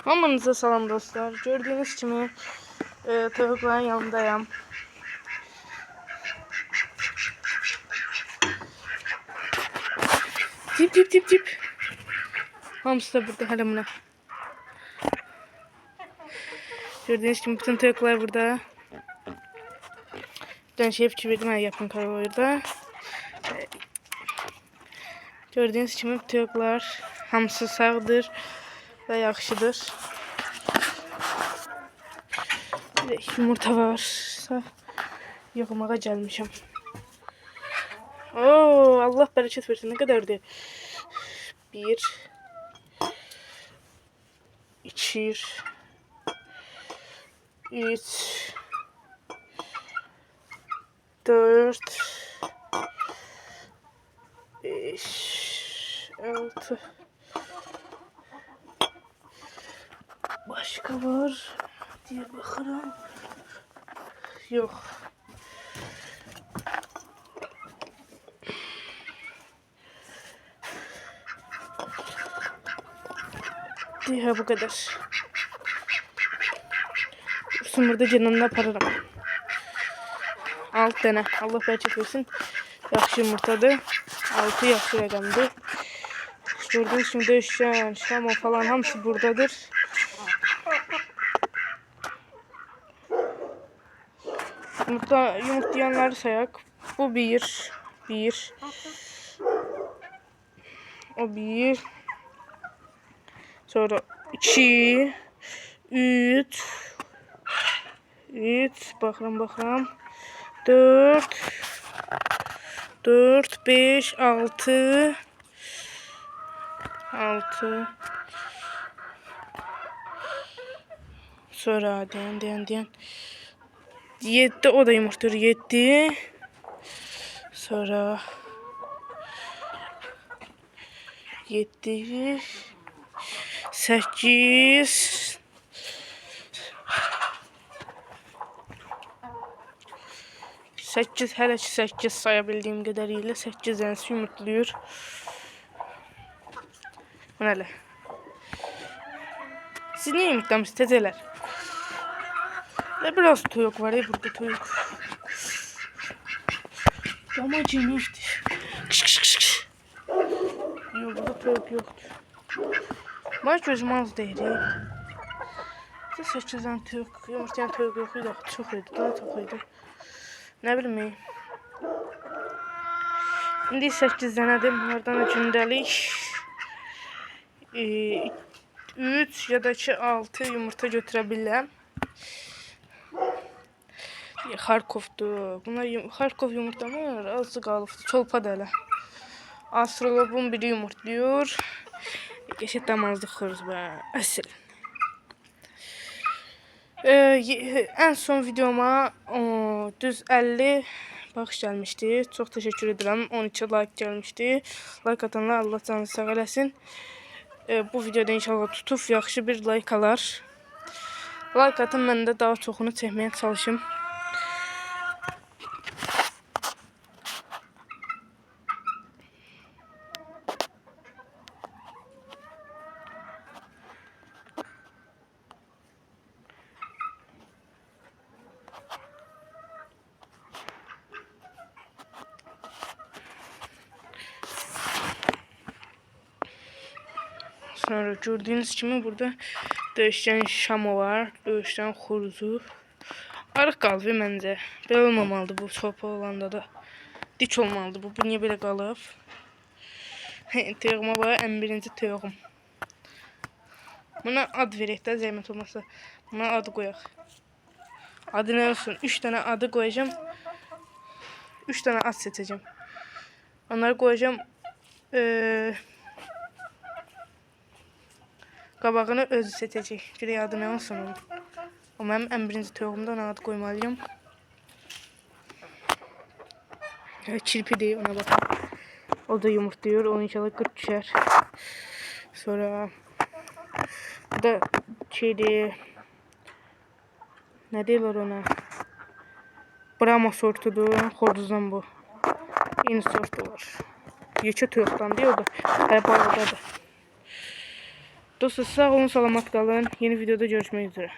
Hamınıza salam dostlar. Gördüğünüz kimi tavukların yanındayım. Tip. Hamısı da burada hələ buna. Gördüğünüz kimi bütün tavuklar burada. Bir şey fikir verdim, yapın kalorida. Gördüğünüz kimi tavuklar hamısı sağdır ve yaxşıdır. Yumurta varsa yığmağa gəlmişəm. Oo, Allah bərəkət versin. Ne kadardı? 1 2 3 4 5 6 başka var diye bakarım. Yok. Diye bu kadar. Dursun burada canına pararım. 6 tane. Allah bereket versin. Yaxşı yumurtadır. 6 yaxşı rəqəmdir. Gördüğünüz kimi döyüşən, şamo falan hamısı buradadır. Yumurtlayanları sayak. Bu 1. O 1. Sonra 2 3 Baxıram. 4 5 6 sonra diyen 7 o da yumurtluyor 7 sonra 7 8 8 hələ ki 8 sayabildiğim qədərilə 8 dənəsi yumurtluyor. Bu nələ? Siz niye yumurtlamışsınız tezələr? Ve biraz toyuk var ya burada toyuk. Yamacıymıştır. Kış. Yok burada toyuk yoktur. Ben gözüm az değil. 8'den toyuk, yumurtlayan toyuk yok idi. Çox idi, daha çox idi. Ne bileyim. İndi 8 dənədir. Bunlardan da gündəlik 3 ya da ki 6 yumurta götürə bilirəm. Xarkov'du. Bunlar Xarkov yumurtlamır. Azı qalıbdı. Çolpa da elə. Astrologun biri yumurtluyor. Geçit damazlıq xırız və əsl. En son videoma düz 50 baxış gəlmişdi. Çox təşəkkür edirəm. 12 like gəlmişdi. Like atanlar Allah canınızı sağ eləsin. Bu videoda inşallah tutub yaxşı bir like alar. Like atın, mən də daha çoxunu çəkməyə çalışım. Sonra gördüğünüz kimi burada döyüşən şamo var, döyüşən xuruzu. Arıq qalıb məncə. Belə olmamalıdır bu çolpa olanda da. Dik olmalıdır bu. Bu niyə belə qalıb? Tığıma var, ən birinci tığım. Buna ad verək də zəhmət olmasa. Buna adı qoyaq. Adı nə olsun? 3 dənə adı qoyacağım. 3 dənə ad seçəcəm. Onları qoyacağım. Qabağını özü seçəcək. Görək adı nə olsun onun. O mənim ən birinci tövğümdə ona ad qoymalıyım. Kirpidir, ona baxın. O da yumurtluyor. O inşallah 40 düşər. Sonra bu da şeydir. Nə deyirlər ona? Brahma sortudur. Xorduzdan bu. Yeni sortu var. Yekə tövğdən deyir o da. Hələ bağlıdadır. Dostlar sağ olun, salamat qalın. Yeni videoda görüşmək üzere.